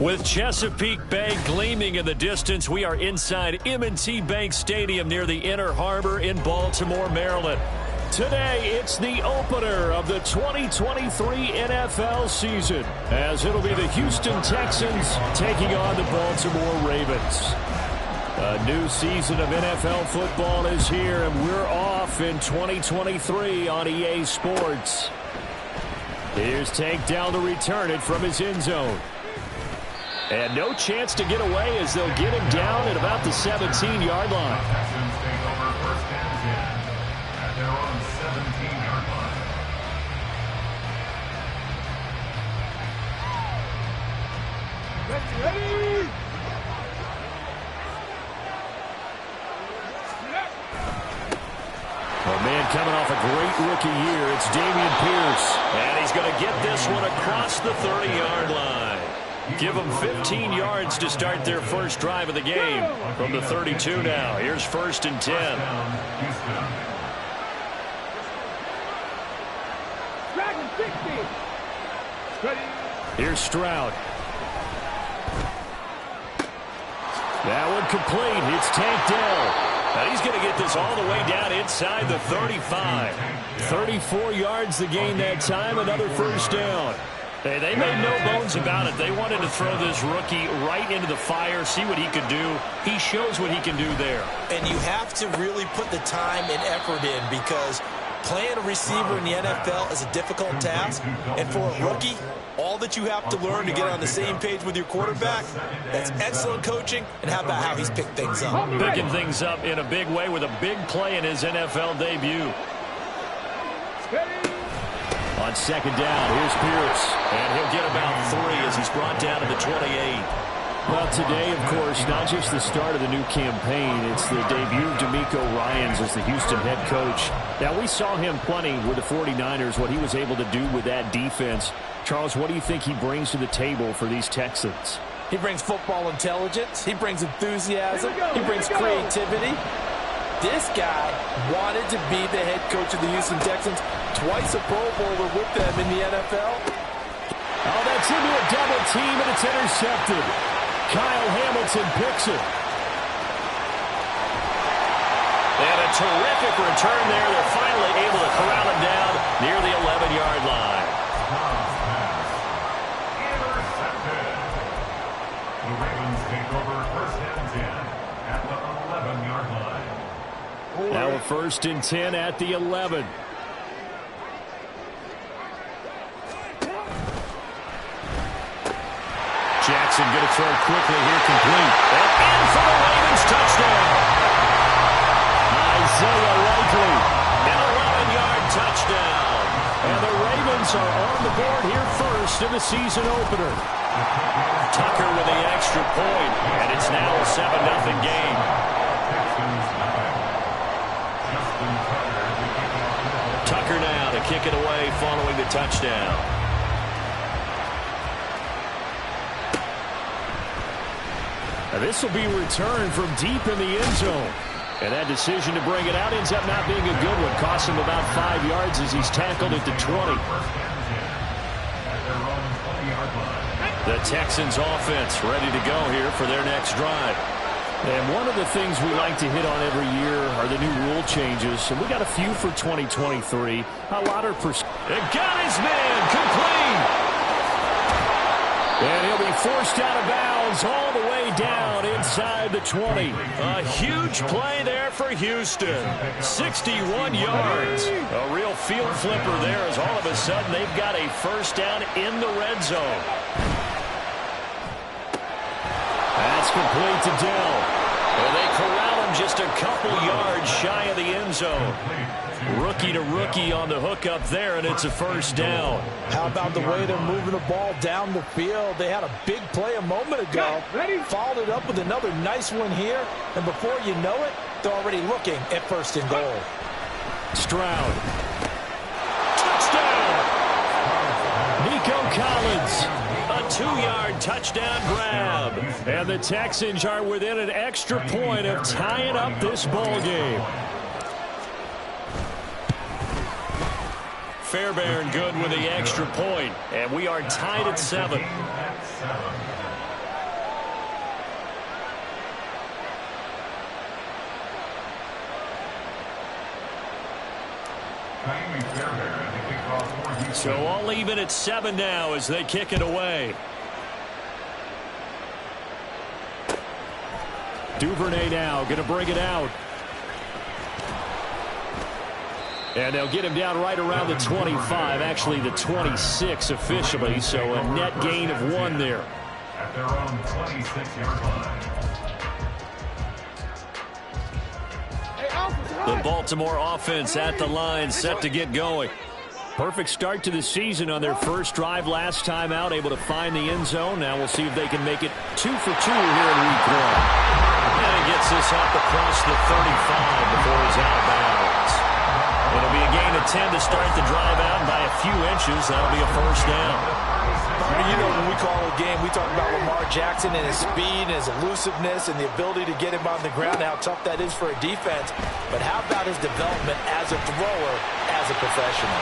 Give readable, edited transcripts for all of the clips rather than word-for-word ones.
With Chesapeake Bay gleaming in the distance, we are inside M&T Bank Stadium near the Inner Harbor in Baltimore, Maryland. Today, it's the opener of the 2023 NFL season, as it'll be the Houston Texans taking on the Baltimore Ravens. A new season of NFL football is here, and we're off in 2023 on EA Sports. Here's Tank Dell to return it from his end zone. And no chance to get away as they'll get him down at about the 17-yard line. Coming off a great rookie year, it's Dameon Pierce. And he's going to get this one across the 30-yard line. Give them 15 yards to start their first drive of the game. From the 32 now. Here's 1st and 10. Here's Stroud. That one complete. It's Tank Dell. And he's going to get this all the way down inside the 35. 34 yards the gain that time, another first down. Hey, they made no bones about it. They wanted to throw this rookie right into the fire, see what he could do. He shows what he can do there. And you have to really put the time and effort in, because playing a receiver in the NFL is a difficult task. And for a rookie, all that you have to learn to get on the same page with your quarterback, that's excellent coaching. And how about how he's picked things up? Picking things up in a big way with a big play in his NFL debut. On 2nd down, here's Pierce. And he'll get about 3 as he's brought down to the 28. Well, today, of course, not just the start of the new campaign, it's the debut of DeMeco Ryans as the Houston head coach. Now, we saw him plenty with the 49ers, what he was able to do with that defense. Charles, what do you think he brings to the table for these Texans? He brings football intelligence. He brings enthusiasm. He brings creativity. This guy wanted to be the head coach of the Houston Texans, twice a Pro Bowler with them in the NFL. Oh, that's into a double team, and it's intercepted. Kyle Hamilton picks it. And a terrific return there. They're finally able to corral him down near the 11-yard line. Intercepted. The Ravens take over 1st and 10 at the 11-yard line. Now a 1st and 10 at the 11. Jackson going to throw quickly here, complete. And in for the Ravens touchdown. Isaiah Likely, an 11-yard touchdown. And the Ravens are on the board here first in the season opener. Tucker with the extra point, and it's now a 7-0 game. Tucker now to kick it away following the touchdown. Now this will be returned from deep in the end zone. And that decision to bring it out ends up not being a good one. Cost him about 5 yards as he's tackled at the 20. The Texans offense ready to go here for their next drive. And one of the things we like to hit on every year are the new rule changes. And we got a few for 2023. A lot are and got his man complete. And he'll be forced out of bounds all the way down inside the 20. A huge play there for Houston. 61 yards. A real field flipper there as all of a sudden they've got a first down in the red zone. That's complete to Dell. And they corral him just a couple yards shy of the end zone. Rookie to rookie on the hook up there, and it's a first down. How about the way they're moving the ball down the field? They had a big play a moment ago. Followed it up with another nice one here. And before you know it, they're already looking at 1st and goal. Stroud. Touchdown! Nico Collins. A 2-yard touchdown grab. And the Texans are within an extra point of tying up this ball game. Fairbairn good with the extra point. And we are tied at 7. So all even at 7 now as they kick it away. Duvernay now going to bring it out. And they'll get him down right around the 25, actually the 26 officially, so a net gain of 1 there. At their own 26-yard line. The Baltimore offense at the line, set to get going. Perfect start to the season on their first drive last time out, able to find the end zone. Now we'll see if they can make it 2 for 2 here in week 1. And he gets this up across the 35 before he's out of bounds. It'll be a gain of 10 to start the drive out, and by a few inches, that'll be a first down. You know, when we call a game, we talk about Lamar Jackson and his speed and his elusiveness and the ability to get him on the ground, how tough that is for a defense. But how about his development as a thrower, as a professional?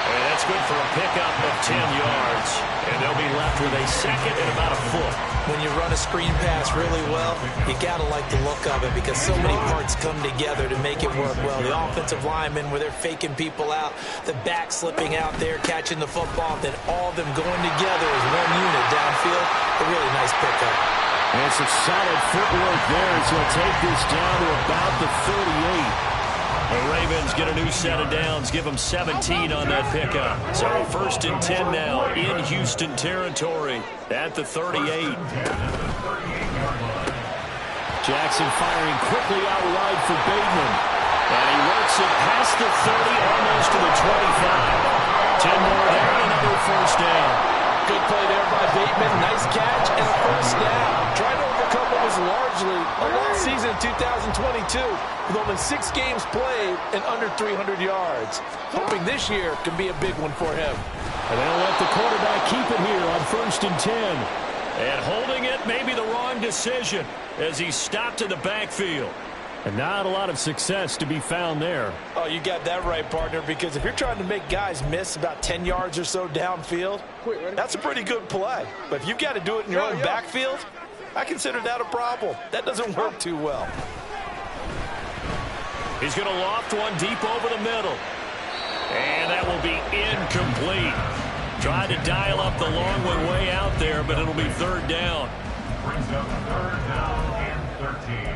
And that's good for a pickup of 10 yards. And they'll be left with a second and about a foot. When you run a screen pass really well, you got to like the look of it because so many parts come together to make it work well. The offensive linemen, where they're faking people out, the back slipping out there, catching the football, then all of them going together as one unit downfield. A really nice pickup. And some solid footwork there as he'll take this down to about the 38. The Ravens get a new set of downs, give them 17 on that pickup. So first and 10 now in Houston territory at the 38. Jackson firing quickly out wide for Bateman. And he works it past the 30, almost to the 25. 10 more there, another first down. Good play there by Bateman. Nice catch and a first down. Trying to overcome what was largely a lost season in 2022 with only 6 games played and under 300 yards. Hoping this year can be a big one for him. And they'll let the quarterback keep it here on first and 10. And holding it may be the wrong decision as he stopped in the backfield. And not a lot of success to be found there. Oh, you got that right, partner, because if you're trying to make guys miss about 10 yards or so downfield, that's a pretty good play. But if you've got to do it in your own backfield, I consider that a problem. That doesn't work too well. He's going to loft one deep over the middle. And that will be incomplete. Tried to dial up the long one way out there, but it'll be third down. Brings up third down and 13.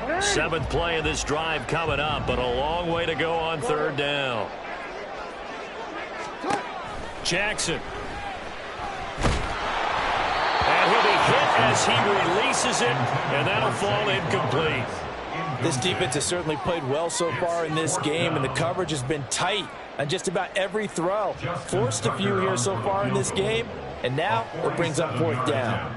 7th play of this drive coming up, but a long way to go on third down. Jackson. And he'll be hit as he releases it, and that'll fall incomplete. This defense has certainly played well so far in this game, and the coverage has been tight on just about every throw. Forced a few here so far in this game, and now it brings up fourth down.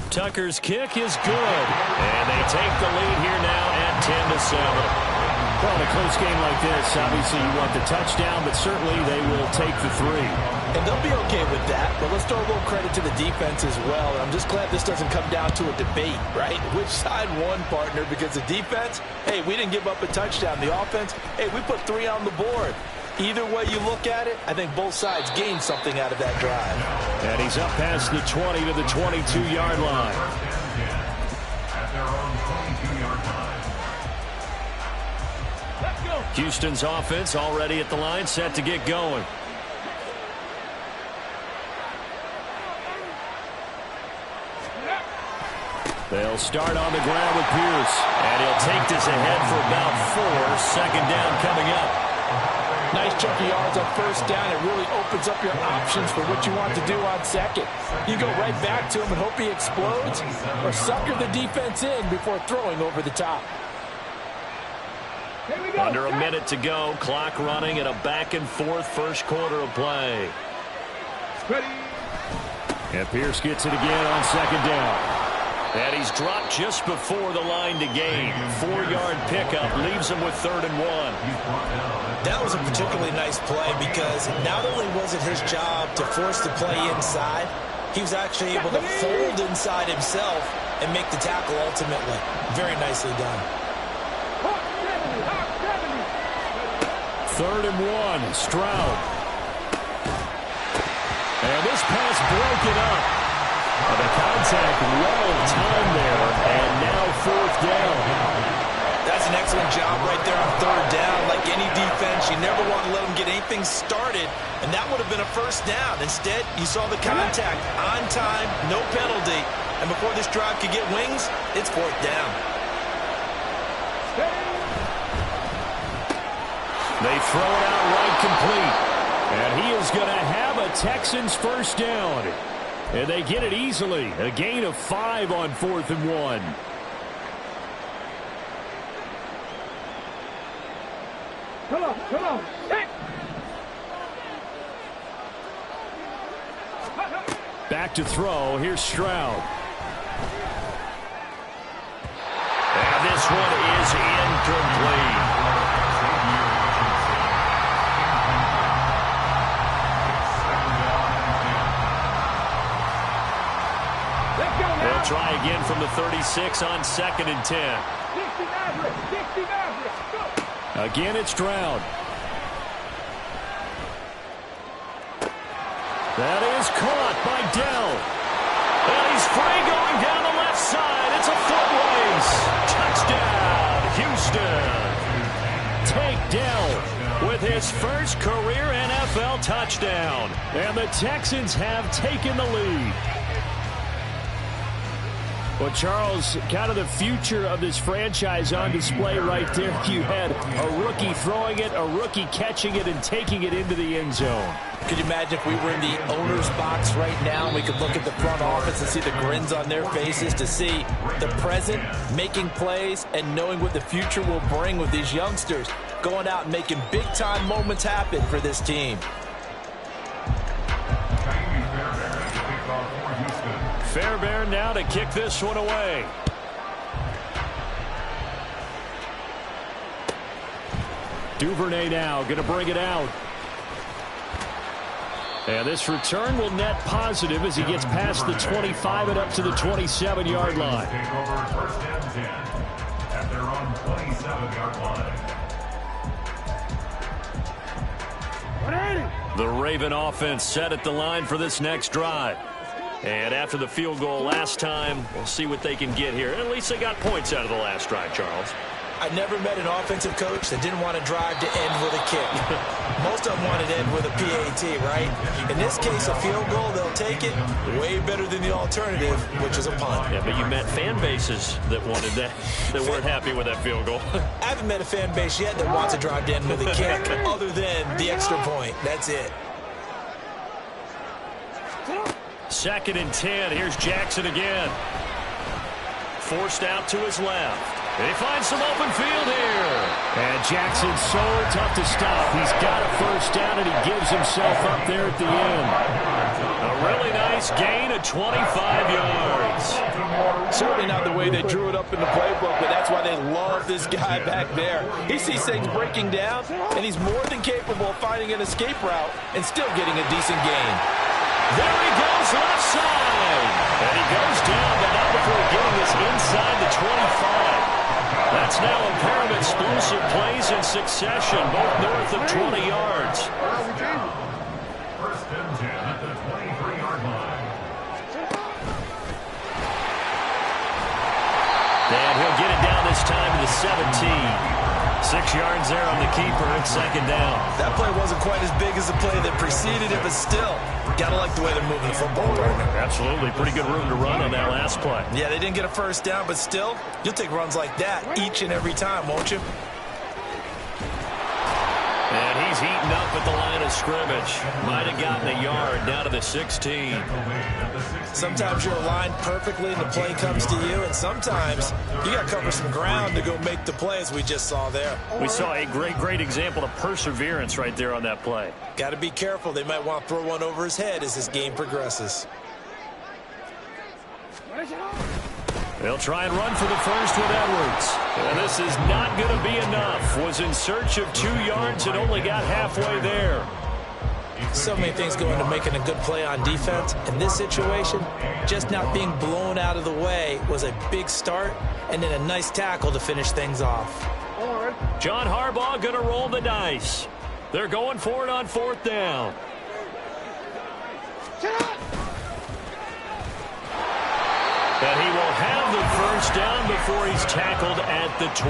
Tucker's kick is good, and they take the lead here now at 10-7. Well, in a close game like this, obviously you want the touchdown, but certainly they will take the 3. And they'll be okay with that, but let's throw a little credit to the defense as well. And I'm just glad this doesn't come down to a debate, right? Which side won, partner? Because the defense, hey, we didn't give up a touchdown. The offense, hey, we put 3 on the board. Either way you look at it, I think both sides gained something out of that drive. And he's up past the 20 to the 22-yard line. At their own 22-yard line. Houston's offense already at the line, set to get going. They'll start on the ground with Pierce. And he'll take this ahead for about 4. Second down coming up. Nice chunk of yards on first down. It really opens up your options for what you want to do on second. You go right back to him and hope he explodes, or sucker the defense in before throwing over the top. Under a minute to go. Clock running at a back-and-forth first quarter of play. And Pierce gets it again on second down. And he's dropped just before the line to gain. 4-yard pickup leaves him with 3rd and 1. That was a particularly nice play because not only was it his job to force the play inside, he was actually able to fold inside himself and make the tackle ultimately. Very nicely done. 3rd and 1, Stroud. And this pass broken up. And the contact well timed there, and now 4th down. That's an excellent job right there on 3rd down. Like any defense, you never want to let them get anything started, and that would have been a 1st down. Instead, you saw the contact on time, no penalty, and before this drive could get wings, it's 4th down. They throw it out right complete, and he is going to have a Texans 1st down. And they get it easily. A gain of 5 on 4th and 1. Come on. Hey. Back to throw. Here's Stroud. And this one is incomplete. They'll try again from the 36 on 2nd and 10. Again, it's Stroud. That is caught by Dell. And he's free going down the left side. It's a foot race. Touchdown, Houston. Take Dell with his first career NFL touchdown. And the Texans have taken the lead. Well, Charles, kind of the future of this franchise on display right there. You had a rookie throwing it, a rookie catching it, and taking it into the end zone. Could you imagine if we were in the owner's box right now and we could look at the front office and see the grins on their faces, to see the present making plays and knowing what the future will bring with these youngsters going out and making big-time moments happen for this team. Fairbairn now to kick this one away. Duvernay now going to bring it out. And this return will net positive as he gets past the 25 and up to the 27-yard line. Take over 1st and 10 at their own 27-yard line. The Raven offense set at the line for this next drive. And after the field goal last time, we'll see what they can get here. At least they got points out of the last drive, Charles. I never met an offensive coach that didn't want to drive to end with a kick. Most of them wanted to end with a PAT, right? In this case, a field goal, they'll take it. Way better than the alternative, which is a punt. Yeah, but you met fan bases that wanted that, that weren't happy with that field goal. I haven't met a fan base yet that wants to drive to end with a kick, other than the extra point. That's it. 2nd and 10. Here's Jackson again. Forced out to his left. And he finds some open field here. And Jackson's so tough to stop. He's got a 1st down, and he gives himself up there at the end. A really nice gain of 25 yards. Certainly not the way they drew it up in the playbook, but that's why they love this guy back there. He sees things breaking down, and he's more than capable of finding an escape route and still getting a decent gain. There he goes, left side. And he goes down, but not before getting this inside the 25. That's now a pair of explosive plays in succession, both north of 20 yards. 1st and 10 at the 23-yard line. And he'll get it down this time to the 17. 6 yards there on the keeper at 2nd down. That play wasn't quite as big as the play that preceded it, but still, gotta like the way they're moving the football, partner. Absolutely. Pretty good room to run on that last play. Yeah, they didn't get a 1st down, but still, you'll take runs like that each and every time, won't you? And he's heating up at the line of scrimmage. Might have gotten a yard down to the 16. Sometimes you're aligned perfectly and the play comes to you, and sometimes you got to cover some ground to go make the play, as we just saw there. We saw a great example of perseverance right there on that play. Got to be careful. They might want to throw one over his head as this game progresses. They'll try and run for the first with Edwards. And this is not going to be enough. Was in search of 2 yards and only got halfway there. So many things go into making a good play on defense. In this situation, just not being blown out of the way was a big start, and then a nice tackle to finish things off. John Harbaugh going to roll the dice. They're going for it on 4th down. And he will have the first down before he's tackled at the 12.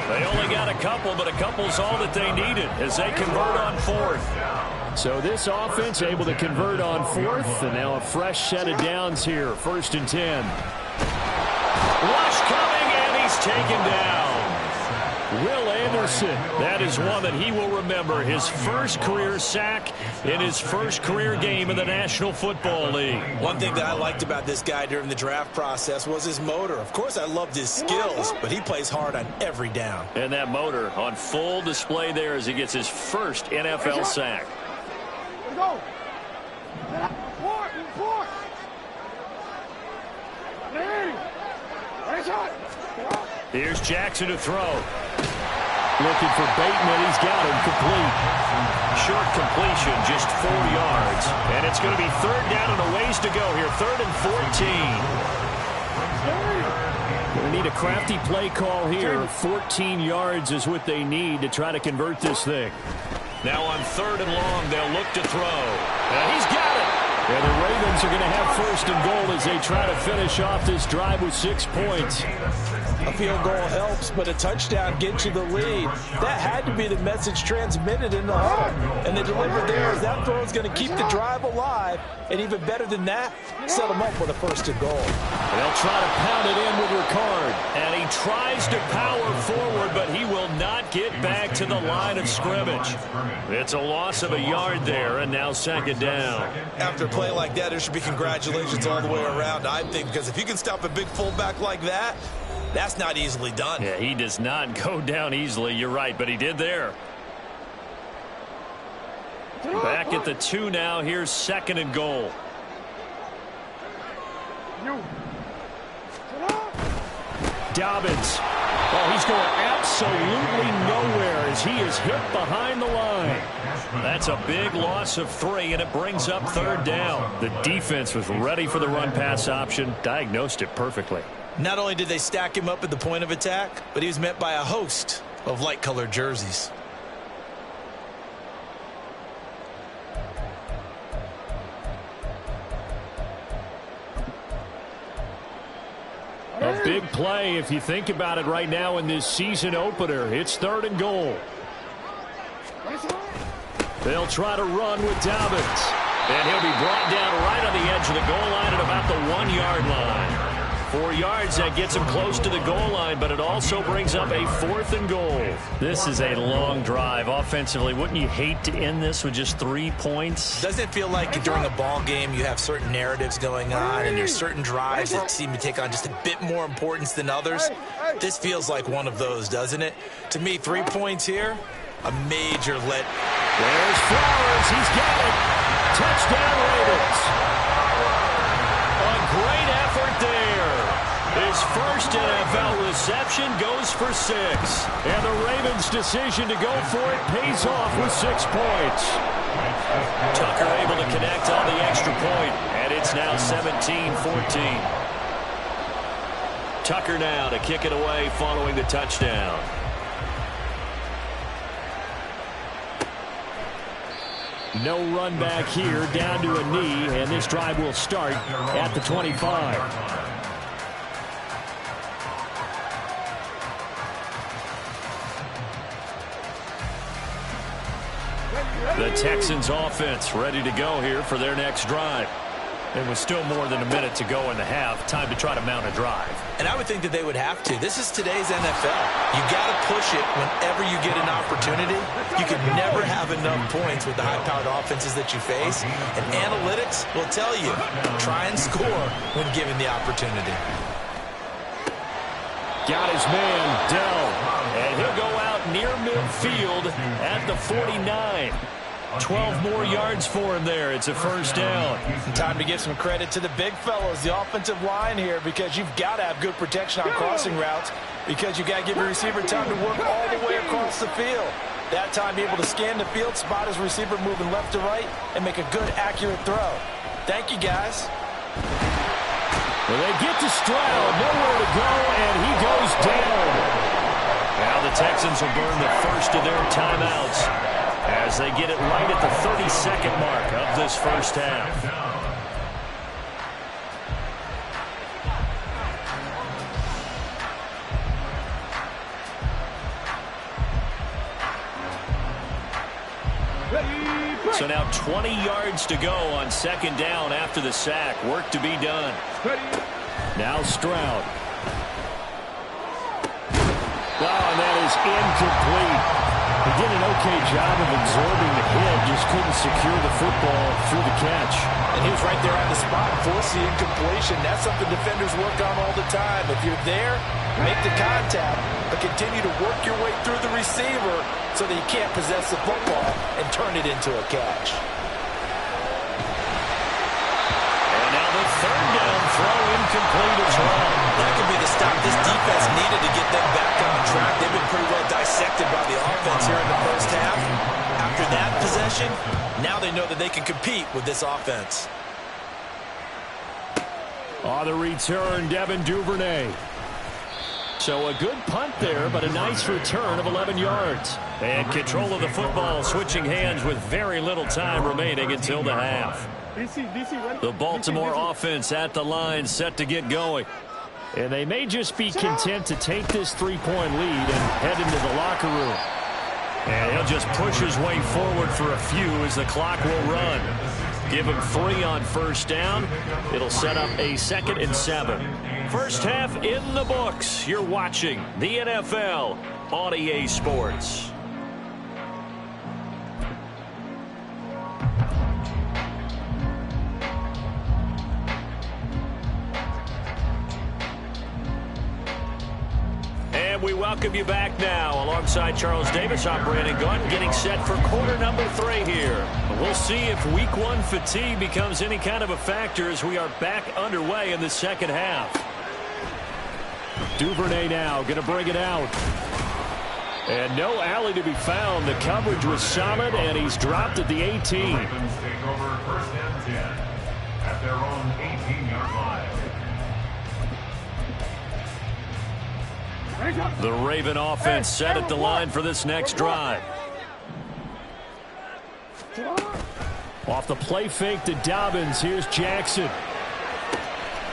They only got a couple, but a couple's all that they needed as they convert on 4th. So this offense able to convert on 4th, and now a fresh set of downs here. 1st and 10. Rush coming, and he's taken down. Will Anderson, that is one that he will remember. His first career sack in his first career game in the National Football League. One thing that I liked about this guy during the draft process was his motor. Of course, I loved his skills, but he plays hard on every down. And that motor on full display there as he gets his first NFL sack. Go. Here's Jackson to throw. Looking for Bateman. He's got him complete. Short completion, just 4 yards. And it's going to be 3rd down and a ways to go here. 3rd and 14. They need a crafty play call here. 14 yards is what they need to try to convert this thing. Now on 3rd and long, they'll look to throw. And he's got it. And the Ravens are going to have 1st and goal as they try to finish off this drive with 6 points. A field goal helps, but a touchdown gets you the lead. That had to be the message transmitted in the huddle. And they delivered there as that throw is going to keep the drive alive. And even better than that, set them up with a 1st and goal. They'll try to pound it in with Ricard. And he tries to power forward, but he will not get back to the line of scrimmage. It's a loss of a yard there, and now 2nd down. After a play like that, there should be congratulations all the way around, I think, because if you can stop a big fullback like that, that's not easily done. Yeah, he does not go down easily. You're right, but he did there. Back at the 2 now. Here's 2nd and goal. Dobbins. Oh, he's going absolutely nowhere as he is hit behind the line. That's a big loss of 3, and it brings up 3rd down. The defense was ready for the run-pass option, diagnosed it perfectly. Not only did they stack him up at the point of attack, but he was met by a host of light-colored jerseys. A big play if you think about it right now in this season opener. It's 3rd and goal. They'll try to run with Dobbins. And he'll be brought down right on the edge of the goal line at about the 1-yard line. 4 yards, that gets him close to the goal line, but it also brings up a 4th and goal. This is a long drive offensively. Wouldn't you hate to end this with just 3 points? Doesn't it feel like during a ball game you have certain narratives going on and there's certain drives that seem to take on just a bit more importance than others? This feels like one of those, doesn't it? To me, 3 points here, a major let. There's Flowers. He's got it. Touchdown, Ravens. A great effort there. His first NFL reception goes for 6. And the Ravens' decision to go for it pays off with 6 points. Tucker able to connect on the extra point, and it's now 17-14. Tucker now to kick it away following the touchdown. No run back here, down to a knee, and this drive will start at the 25. The Texans offense ready to go here for their next drive. And with still more than a minute to go in the half, time to try to mount a drive. And I would think that they would have to. This is today's NFL. You got to push it whenever you get an opportunity. You can never have enough points with the high-powered offenses that you face. And analytics will tell you, try and score when given the opportunity. Got his man, Dell. And he'll go out near midfield at the 49. 12 more yards for him there. It's a first down. Time to give some credit to the big fellows, the offensive line here, because you've got to have good protection on crossing routes, because you got to give your receiver time to work all the way across the field. That time able to scan the field, spot his receiver moving left to right, and make a good, accurate throw. Thank you, guys. Well, they get to Stroud, nowhere to go, and he goes down. Now the Texans will burn the first of their timeouts as they get it right at the 30-second mark of this first half. So now 20 yards to go on second down after the sack. Work to be done. Now Stroud. Oh, and that is incomplete. He did an okay job of absorbing the hit, just couldn't secure the football through the catch. And he was right there on the spot, forcing the incompletion. That's something defenders work on all the time. If you're there, make the contact, but continue to work your way through the receiver so that you can't possess the football and turn it into a catch. And now the third down throw incomplete as well. That could be the stop this defense needed to get them back on track. They've been pretty well dissected by the offense here in the first half. After that possession, now they know that they can compete with this offense. On the return, Devin Duvernay. So a good punt there, but a nice return of 11 yards. And control of the football, switching hands with very little time remaining until the half. The Baltimore offense at the line, set to get going. And they may just be content to take this 3-point lead and head into the locker room. And he'll just push his way forward for a few as the clock will run. Give him 3 on first down. It'll set up a 2nd and 7. First half in the books. You're watching the NFL on EA Sports. We welcome you back now. Alongside Charles Davis, I'm Brandon Gunn, getting set for quarter number 3 here. We'll see if week 1 fatigue becomes any kind of a factor as we are back underway in the second half. Duvernay now going to bring it out. And no alley to be found. The coverage was solid, and he's dropped at the 18. Take over first and 10 at their own 18-yard line. The Raven offense set at the line for this next drive. Off the play fake to Dobbins. Here's Jackson.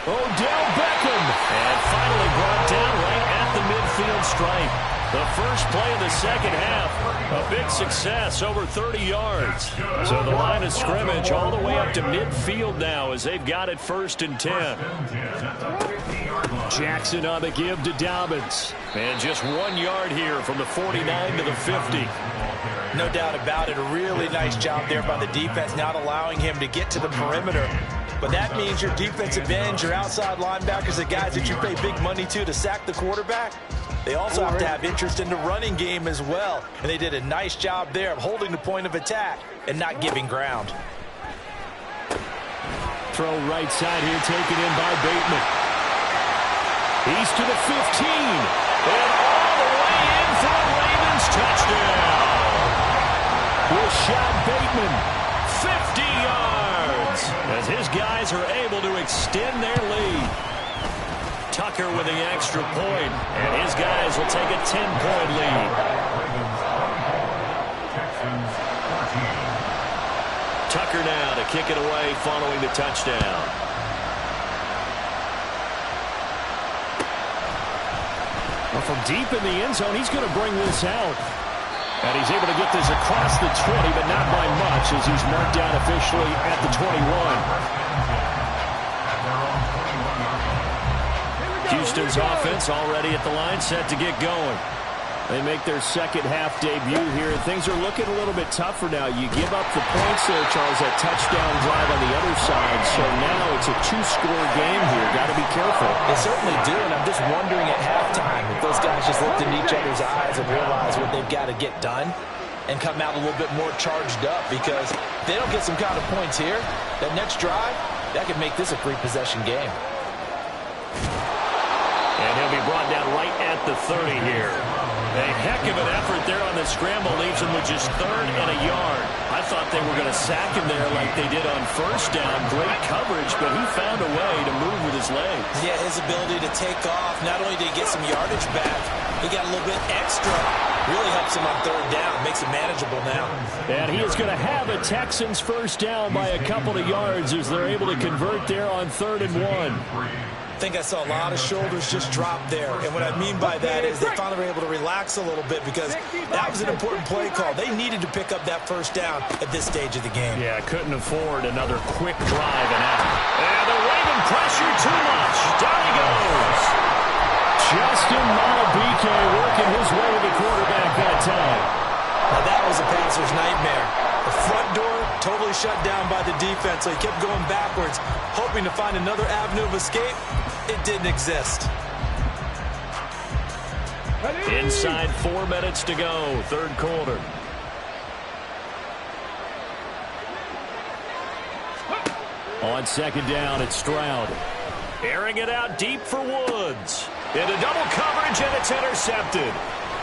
Odell Beckham. And finally brought down right at the midfield stripe. The first play of the second half. A big success, over 30 yards. So the line of scrimmage all the way up to midfield now as they've got it 1st and 10. Jackson on the give to Dobbins. And just 1 yard here from the 49 to the 50. No doubt about it. A really nice job there by the defense, not allowing him to get to the perimeter. But that means your defensive ends, your outside linebackers, the guys that you pay big money to sack the quarterback, they also have to have interest in the running game as well. And they did a nice job there of holding the point of attack and not giving ground. Throw right side here, taken in by Bateman. He's to the 15. And all the way in for a Ravens touchdown. Rashad Bateman, 50 yards. As his guys are able to extend their lead. Tucker with the extra point, and his guys will take a 10-point lead. Tucker now to kick it away following the touchdown. Well, from deep in the end zone, he's going to bring this out. And he's able to get this across the 20, but not by much as he's marked down officially at the 21. Houston's offense already at the line, set to get going. They make their second half debut here. Things are looking a little bit tougher now. You give up the points there, Charles, that touchdown drive on the other side. So now it's a 2-score game here. Got to be careful. They certainly do, and I'm just wondering at halftime if those guys just looked in each other's eyes and realize what they've got to get done and come out a little bit more charged up, because if they don't get some kind of points here, that next drive, that could make this a 3-possession game. And he'll be brought down right at the 30 here. A heck of an effort there on the scramble. Leaves him with just 3rd and a yard. I thought they were going to sack him there like they did on 1st down. Great coverage, but he found a way to move with his legs. Yeah, his ability to take off. Not only did he get some yardage back, he got a little bit extra. Really helps him on 3rd down. Makes it manageable now. And he is going to have a Texans 1st down by a couple of yards as they're able to convert there on 3rd and 1. I think I saw a lot of shoulders just drop there. And what I mean by that is they finally were able to relax a little bit because that was an important play call. They needed to pick up that 1st down at this stage of the game. Yeah, couldn't afford another quick drive and out. And the Raven pressure too much. Down he goes. Justin Malabike working his way to the quarterback that time. Now that was a passer's nightmare. The front door totally shut down by the defense, so he kept going backwards, hoping to find another avenue of escape. It didn't exist. Inside 4 minutes to go, 3rd quarter. On 2nd down, it's Stroud. Airing it out deep for Woods. Into double coverage, and it's intercepted.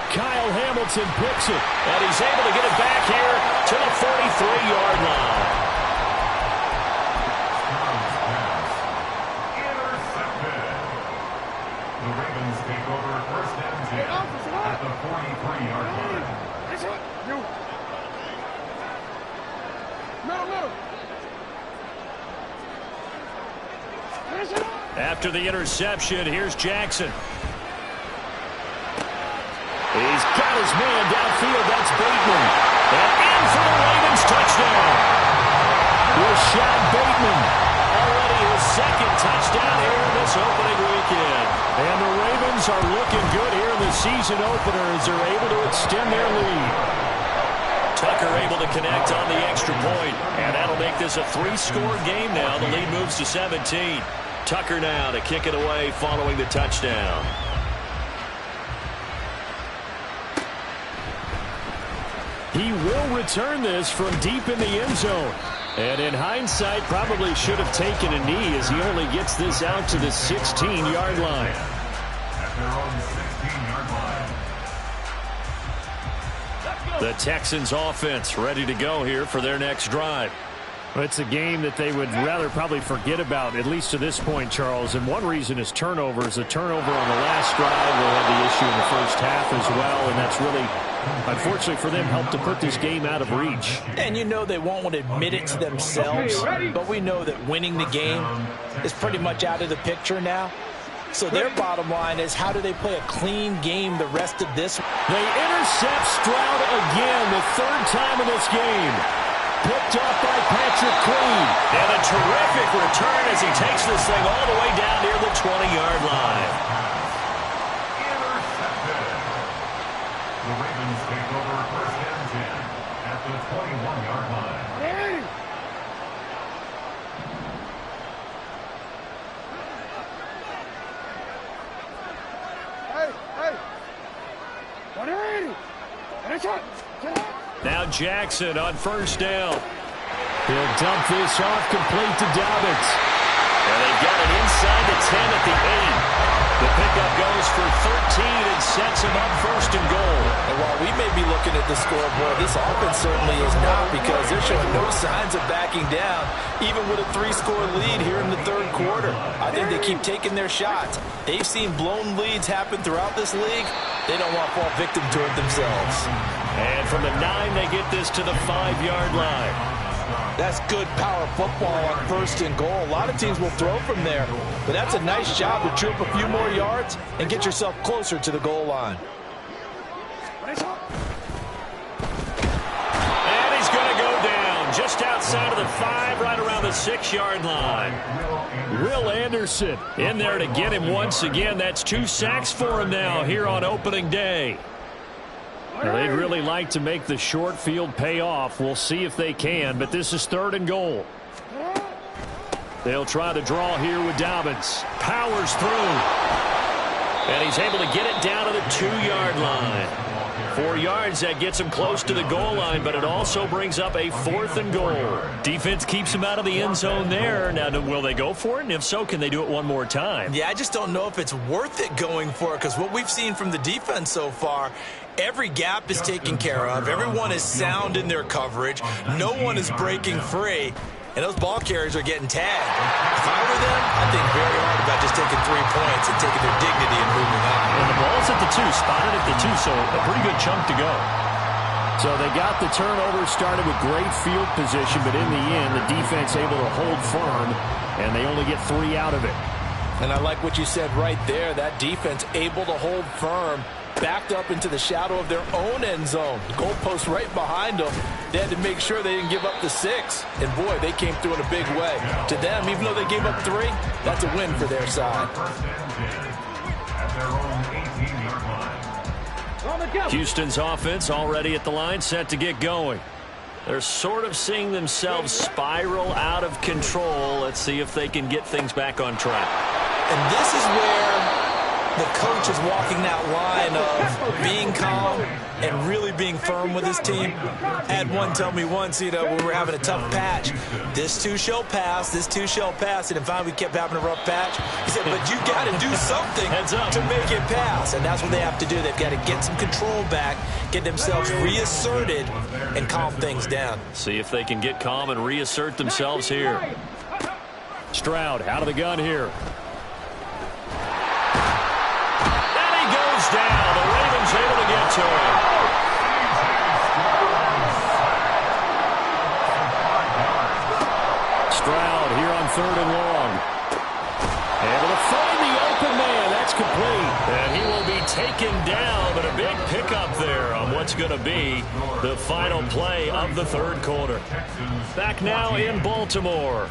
Kyle Hamilton picks it, and he's able to get it back here to the 43-yard line. Intercepted. The Ravens take over 1st and 10 at the 43-yard line. After the interception, here's Jackson. He's got his man downfield. That's Bateman. And in for the Ravens touchdown. Rashad Bateman. Already his 2nd touchdown here in this opening weekend. And the Ravens are looking good here in the season opener as they're able to extend their lead. Tucker able to connect on the extra point. And that'll make this a 3-score game now. The lead moves to 17. Tucker now to kick it away following the touchdown. He will return this from deep in the end zone. And in hindsight, probably should have taken a knee as he only gets this out to the 16-yard line. At their own 16-yard line. The Texans offense ready to go here for their next drive. It's a game that they would rather probably forget about, at least to this point, Charles. And one reason is turnovers. A turnover on the last drive. They had the issue in the 1st half as well, and that's really, unfortunately for them, helped to put this game out of reach. And you know they won't want to admit it to themselves, but we know that winning the game is pretty much out of the picture now. So their bottom line is, how do they play a clean game the rest of this? They intercept Stroud again, the 3rd time in this game. Picked up by Patrick Queen. And a terrific return as he takes this thing all the way down near the 20-yard line. Intercepted. The Ravens take over 1st and 10 at the 21-yard line. Now Jackson on 1st down. He'll dump this off complete to Dobbins. And they've got it inside the 10 at the 8. The pickup goes for 13 and sets him up 1st and goal. And while we may be looking at the scoreboard, this offense certainly is not, because they're showing no signs of backing down, even with a 3-score lead here in the 3rd quarter. I think they keep taking their shots. They've seen blown leads happen throughout this league. They don't want to fall victim to it themselves. And from the 9, they get this to the 5-yard line. That's good power football on 1st and goal. A lot of teams will throw from there, but that's a nice job to chew up a few more yards and get yourself closer to the goal line. And he's going to go down just outside of the 5, right around the 6-yard line. Will Anderson in there to get him once again. That's 2 sacks for him now here on opening day. Now, they'd really like to make the short field pay off. We'll see if they can, but this is 3rd and goal. They'll try to draw here with Dobbins. Powers through. And he's able to get it down to the 2-yard line. 4 yards, that gets him close to the goal line, but it also brings up a 4th and goal. Defense keeps him out of the end zone there. Now, will they go for it? And if so, can they do it one more time? Yeah, I just don't know if it's worth it going for it, because what we've seen from the defense so far, every gap is taken care of. Everyone is sound in their coverage. No one is breaking free. And those ball carriers are getting tagged. If I were them, I'd think very hard about just taking 3 points and taking their dignity and moving on. And the ball's at the 2, spotted at the 2, so a pretty good chunk to go. So they got the turnover started with great field position, but in the end, the defense able to hold firm, and they only get 3 out of it. And I like what you said right there. That defense able to hold firm, backed up into the shadow of their own end zone. The goalpost right behind them. They had to make sure they didn't give up the 6. And, boy, they came through in a big way. To them, even though they gave up 3, that's a win for their side. At their own 18-yard line. Houston's offense already at the line, set to get going. They're sort of seeing themselves spiral out of control. Let's see if they can get things back on track. And this is where the coach is walking that line of being calm and really being firm with his team. I had one tell me once, when we were having a tough patch, this too shall pass, this too shall pass. And finally we kept having a rough patch. He said, but you got to do something to make it pass. And that's what they have to do. They've got to get some control back, get themselves reasserted, and calm things down. See if they can get calm and reassert themselves here. Stroud out of the gun here. Down. The Ravens able to get to him. Stroud here on 3rd and long. Able to find the open man. That's complete. And he will be taken down, but a big pickup there on what's going to be the final play of the 3rd quarter. Back now in Baltimore.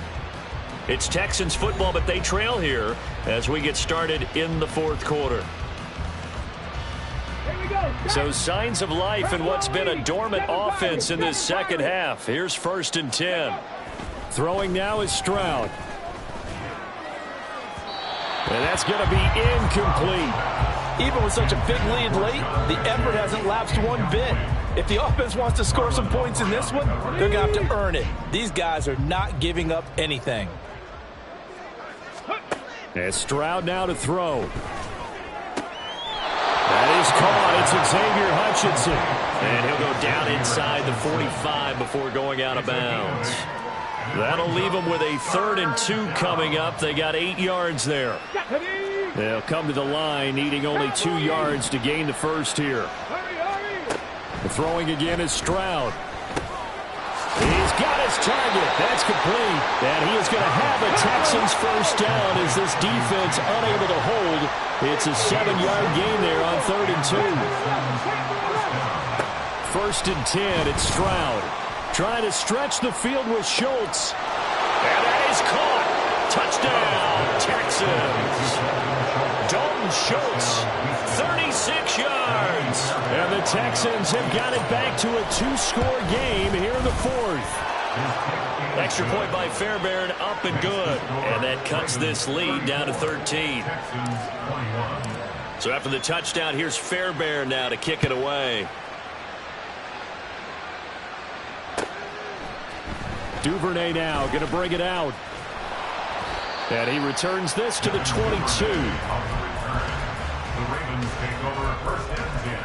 It's Texans football, but they trail here as we get started in the 4th quarter. So signs of life in what's been a dormant offense in this second half. Here's 1st and 10. Throwing now is Stroud. And that's going to be incomplete. Even with such a big lead late, the effort hasn't lapsed one bit. If the offense wants to score some points in this one, they're going to have to earn it. These guys are not giving up anything. And Stroud now to throw. That is caught. It's Xavier Hutchinson. And he'll go down inside the 45 before going out of bounds. That'll leave them with a 3rd and 2 coming up. They got 8 yards there. They'll come to the line, needing only 2 yards to gain the first here. The throwing again is Stroud. He's got his target. That's complete. And he is going to have a Texans first down as this defense unable to hold. It's a 7-yard gain there on 3rd and 2. 1st and 10. It's Stroud. Trying to stretch the field with Schultz. And that is caught. Touchdown, Texans. Dalton Schultz, 36 yards. And the Texans have got it back to a 2-score game here in the 4th. Extra point by Fairbairn, up and good. And that cuts this lead down to 13. So after the touchdown, here's Fairbairn now to kick it away. Duvernay now going to bring it out. And he returns this to the 22. The Ravens take over 1st and 10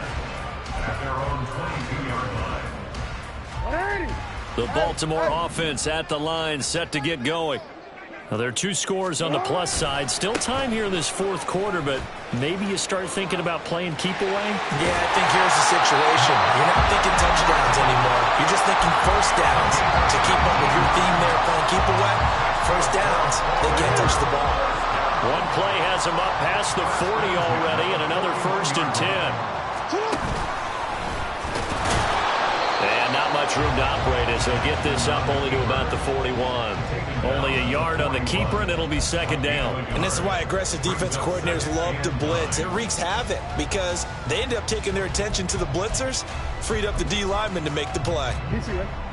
at their own 22-yard line. The Baltimore offense at the line, set to get going. Now, there are 2 scores on the plus side. Still time here in this 4th quarter, but maybe you start thinking about playing keep away? Yeah, I think here's the situation. You're not thinking touchdowns anymore. You're just thinking first downs. To keep up with your theme there, playing keep away, first downs, they can't touch the ball. One play has him up past the 40 already, and another 1st and 10. And not much room to operate as they'll get this up only to about the 41. Only a yard on the keeper, and it'll be 2nd down. And this is why aggressive defense coordinators love to blitz. It wreaks havoc because they end up taking their attention to the blitzers, freed up the D lineman to make the play.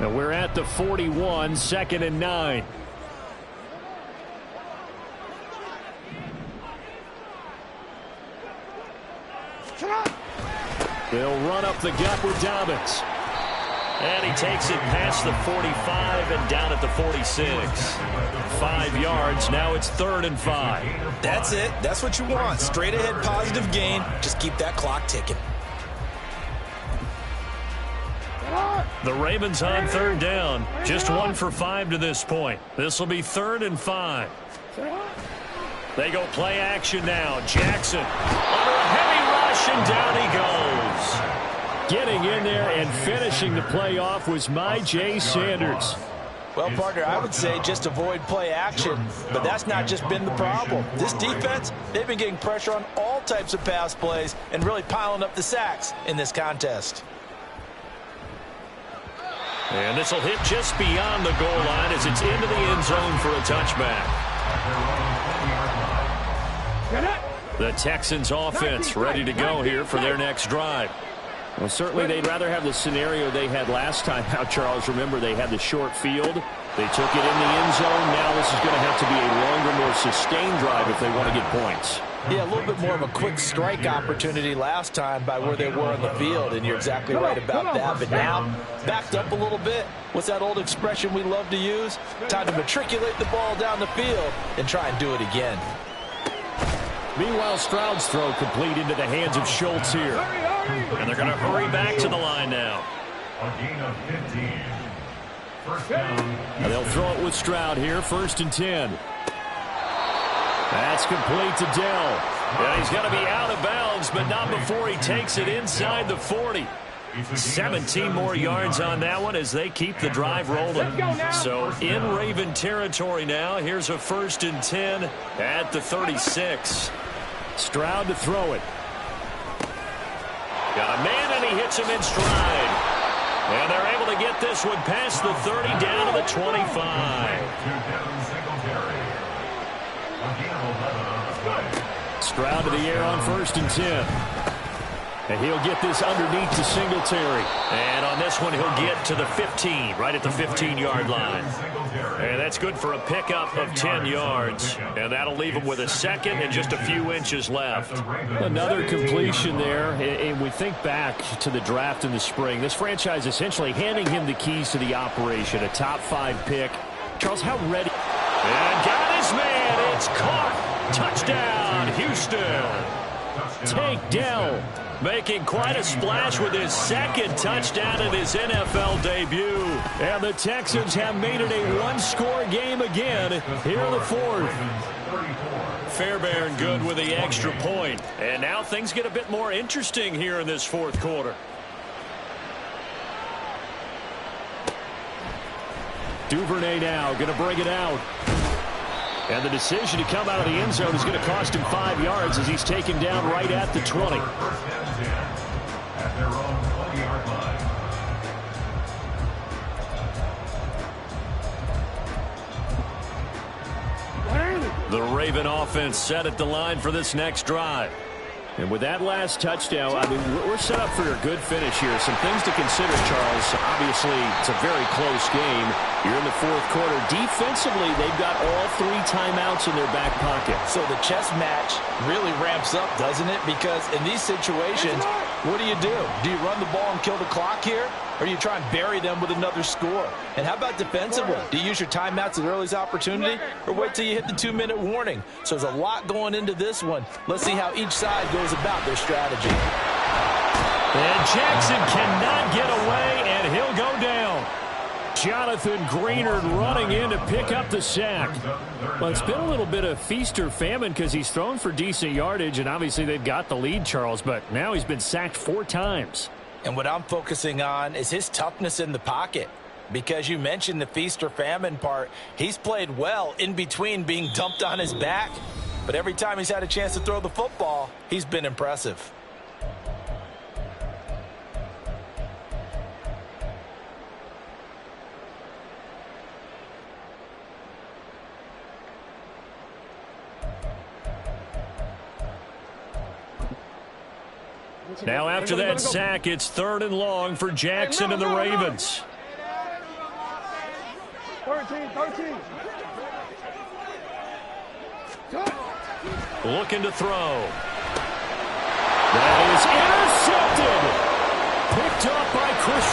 And we're at the 41, 2nd and 9. They'll run up the gut with Dobbins. And he takes it past the 45 and down at the 46. 5 yards. Now it's 3rd and 5. That's it. That's what you want. Straight ahead positive gain. Just keep that clock ticking. The Ravens on 3rd down. Just 1 for 5 to this point. This will be 3rd and 5. They go play action now. Jackson under a heavy rush, and down he goes. Getting in there and finishing the play off was J. Sanders. Well, partner, I would say just avoid play action, but that's not just been the problem. This defense, they've been getting pressure on all types of pass plays and really piling up the sacks in this contest. And this will hit just beyond the goal line as it's into the end zone for a touchback. The Texans offense ready to go here for their next drive. Well, certainly they'd rather have the scenario they had last time out, Charles. Remember, they had the short field. They took it in the end zone. Now this is going to have to be a longer, more sustained drive if they want to get points. Yeah, a little bit more of a quick strike opportunity last time by where they were on the field, and you're exactly right about that. But now, backed up a little bit. What's that old expression we love to use? Time to matriculate the ball down the field and try and do it again. Meanwhile, Stroud's throw complete into the hands of Schultz here. And they're going to hurry back to the line now. A gain of 15. First down. And they'll throw it with Stroud here, 1st and 10. That's complete to Dell. And he's going to be out of bounds, but not before he takes it inside the 40. 17 more yards on that one as they keep the drive rolling. So in Raven territory now. Here's a 1st and 10 at the 36. Stroud to throw it. Got a man, and he hits him in stride. And they're able to get this one past the 30 down to the 25. Stroud to the air on 1st and 10. And he'll get this underneath to Singletary. And on this one, he'll get to the 15, right at the 15-yard line. And that's good for a pickup of 10 yards. And that'll leave him with a 2nd and just a few inches left. Another completion there. And we think back to the draft in the spring. This franchise essentially handing him the keys to the operation. A top 5 pick. Charles, how ready? And got his man. It's caught. Touchdown, Houston. Take Dell. Making quite a splash with his 2nd touchdown in his NFL debut. And the Texans have made it a one-score game again here in the 4th. Fairbairn good with the extra point. And now things get a bit more interesting here in this 4th quarter. Duvernay now going to bring it out. And the decision to come out of the end zone is going to cost him 5 yards as he's taken down right at the 20. At their own 20-yard line. The Raven offense set at the line for this next drive. And with that last touchdown, I mean, we're set up for a good finish here. Some things to consider, Charles. Obviously, it's a very close game. You're in the 4th quarter. Defensively, they've got all 3 timeouts in their back pocket. So the chess match really ramps up, doesn't it? Because in these situations, what do? Do you run the ball and kill the clock here? Or do you try and bury them with another score? And how about defensively? Do you use your timeouts at the earliest opportunity? Or wait till you hit the 2-minute warning? So there's a lot going into this one. Let's see how each side goes about their strategy. And Jackson cannot get away, and he'll go down. Jonathan Greenard running in to pick up the sack. Well, it's been a little bit of feast or famine because he's thrown for decent yardage, and obviously they've got the lead, Charles, but now he's been sacked 4 times. And what I'm focusing on is his toughness in the pocket. Because you mentioned the feast or famine part, he's played well in between being dumped on his back. But every time he's had a chance to throw the football, he's been impressive. Now after that sack, it's 3rd and long for Jackson and the Ravens. 13. Looking to throw. That is intercepted.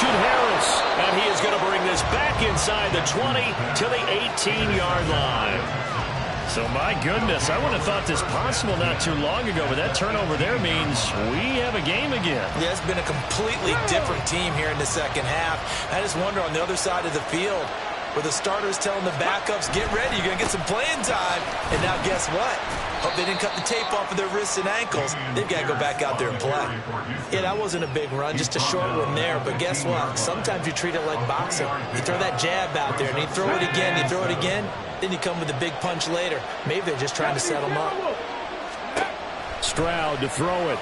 Harris. And he is going to bring this back inside the 20 to the 18-yard line. So, my goodness, I wouldn't have thought this possible not too long ago, but that turnover there means we have a game again. Yeah, it's been a completely different team here in the second half. I just wonder on the other side of the field, where the starters telling the backups, get ready, you're going to get some playing time. And now guess what? Hope they didn't cut the tape off of their wrists and ankles. They've got to go back out there and play. Yeah, that wasn't a big run, just a short one there. But guess what? Sometimes you treat it like boxing. You throw that jab out there, and you throw it again, you throw it again, then you come with a big punch later. Maybe they're just trying to set them up. Stroud to throw it.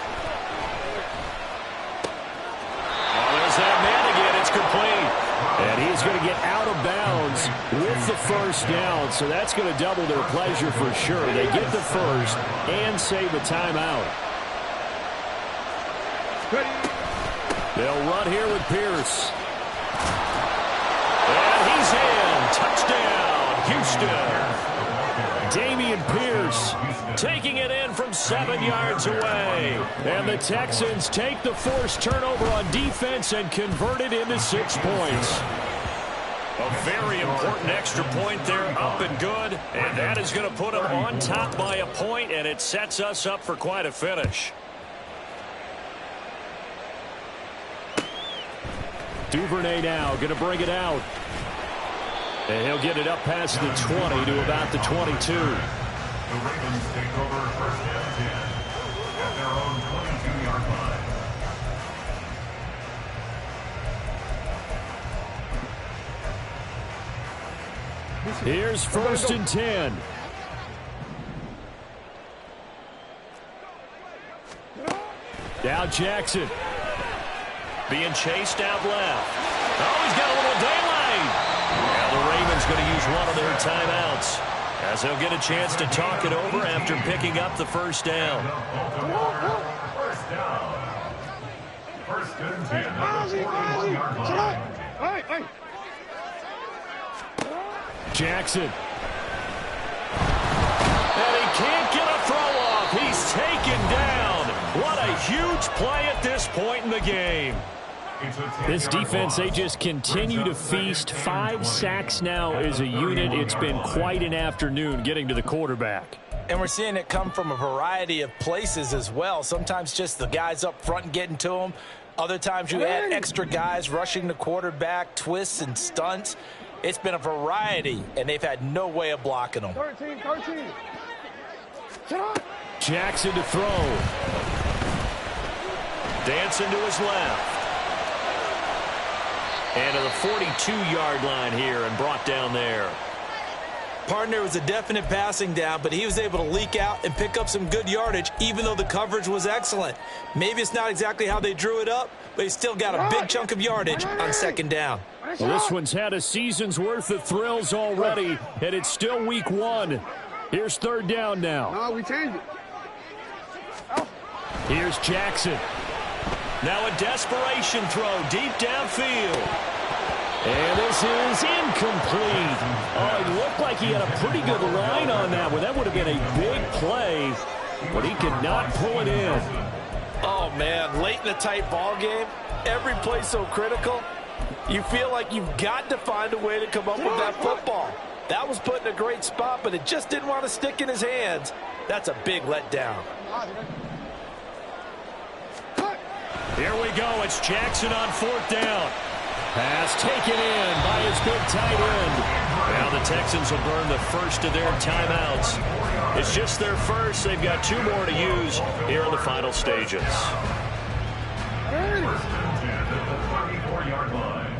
Oh, there's that man again. It's complete. And he's going to get out of bounds with the first down. So that's going to double their pleasure for sure. They get the first and save a timeout. They'll run here with Pierce. And he's in. Touchdown, Houston. Dameon Pierce taking it in from 7 yards away. And the Texans take the forced turnover on defense and convert it into 6 points. A very important extra point there, up and good. And that is going to put them on top by a point, and it sets us up for quite a finish. Duvernay now going to bring it out. And he'll get it up past the 20 to about the 22. The Ravens take over first and 10 at their own 22-yard line. Here's first and 10. Now Jackson. Being chased out left. Oh, he's got a little daylight. Now the Ravens going to use one of their timeouts, as they'll get a chance to talk it over after picking up the first down. First down. First and 10 at the 41-yard line. Jackson. And he can't get a throw off. He's taken down. What a huge play at this point in the game. This defense, they just continue to feast. 5 sacks now as a unit. It's been quite an afternoon getting to the quarterback. And we're seeing it come from a variety of places as well. Sometimes just the guys up front getting to them. Other times you add extra guys rushing the quarterback, twists and stunts. It's been a variety, and they've had no way of blocking them. 13. Jackson to throw. Dancing to his left. And to the 42-yard line here and brought down there. Partner was a definite passing down, but he was able to leak out and pick up some good yardage, even though the coverage was excellent. Maybe it's not exactly how they drew it up, but he still got a big chunk of yardage on second down. Well, this one's had a season's worth of thrills already, and it's still week 1. Here's third down now. No, we changed it. Here's Jackson. Now a desperation throw deep downfield. And this is incomplete. Oh, it looked like he had a pretty good line on that one. That would have been a big play, but he could not pull it in. Oh, man, late in the tight ball game, every play so critical, you feel like you've got to find a way to come up with that football. That was put in a great spot, but it just didn't want to stick in his hands. That's a big letdown. Here we go. It's Jackson on fourth down. Pass taken in by his big tight end. Now the Texans will burn the first of their timeouts. It's just their first. They've got 2 more to use here in the final stages. First and 10 at the 34-yard line.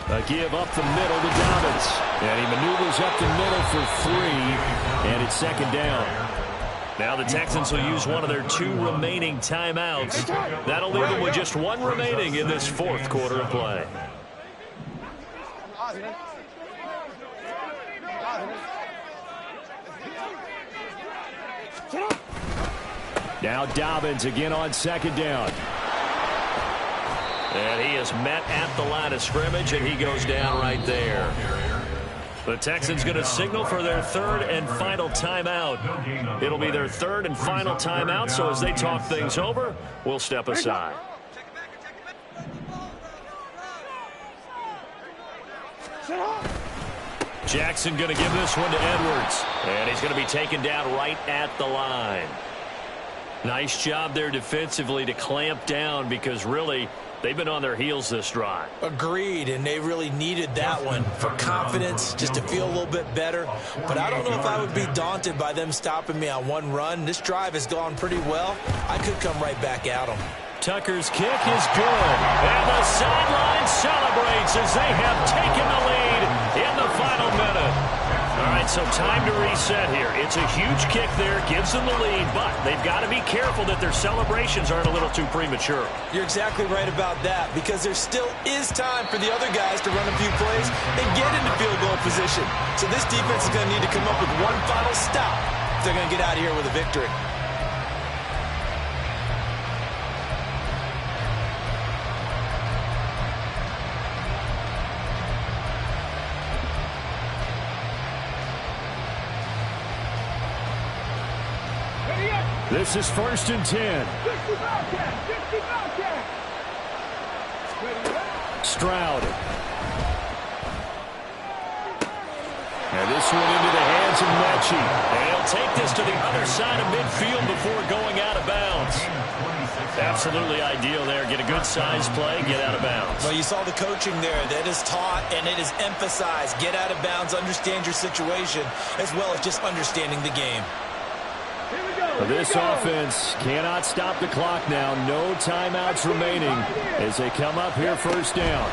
A give up the middle to Dobbins. And he maneuvers up the middle for 3. And it's second down. Now the Texans will use one of their 2 remaining timeouts. That'll leave them with just 1 remaining in this 4th quarter of play. Now Dobbins again on second down. And he is met at the line of scrimmage, and he goes down right there. The Texans going to signal for their third and final timeout. It'll be their third and final timeout, so as they talk things over, we'll step aside. Jackson going to give this one to Edwards, and he's going to be taken down right at the line. Nice job there defensively to clamp down, because really they've been on their heels this drive. Agreed, and they really needed that one for confidence, just to feel a little bit better. But I don't know if I would be daunted by them stopping me on one run. This drive has gone pretty well. I could come right back at them. Tucker's kick is good, and the sideline celebrates as they have taken the lead in the final minute. All right, so time to reset here. It's a huge kick there, gives them the lead, but they've got to be careful that their celebrations aren't a little too premature. You're exactly right about that, because there still is time for the other guys to run a few plays and get into field goal position. So this defense is going to need to come up with one final stop if they're going to get out of here with a victory. This is 1st and 10. Stroud. And this one into the hands of Mechie. And he'll take this to the other side of midfield before going out of bounds. Absolutely ideal there. Get a good size play, get out of bounds. Well, you saw the coaching there. That is taught and it is emphasized. Get out of bounds, understand your situation, as well as just understanding the game. This offense cannot stop the clock now. No timeouts remaining as they come up here 1st down.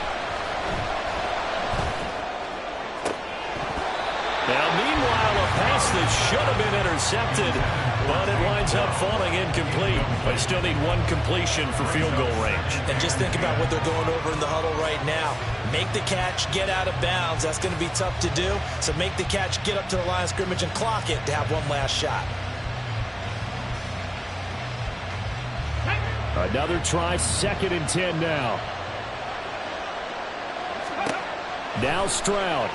Now, meanwhile, a pass that should have been intercepted, but it winds up falling incomplete. But still need one completion for field goal range. And just think about what they're going over in the huddle right now. Make the catch, get out of bounds. That's going to be tough to do. So make the catch, get up to the line of scrimmage, and clock it to have one last shot. Another try, 2nd and 10 now. Now Stroud.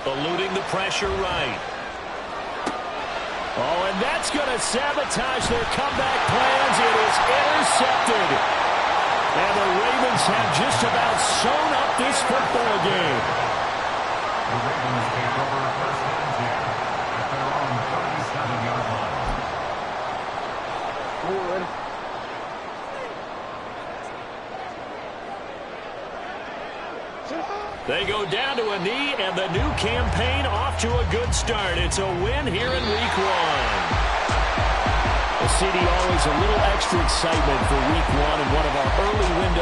Eluding the pressure right. Oh, and that's going to sabotage their comeback plans. It is intercepted. And the Ravens have just about sewn up this football game. The Ravens take over 1st and 10 at their own 37-yard line. They go down to a knee, and the new campaign off to a good start. It's a win here in Week 1. The CD always a little extra excitement for Week 1 and one of our early window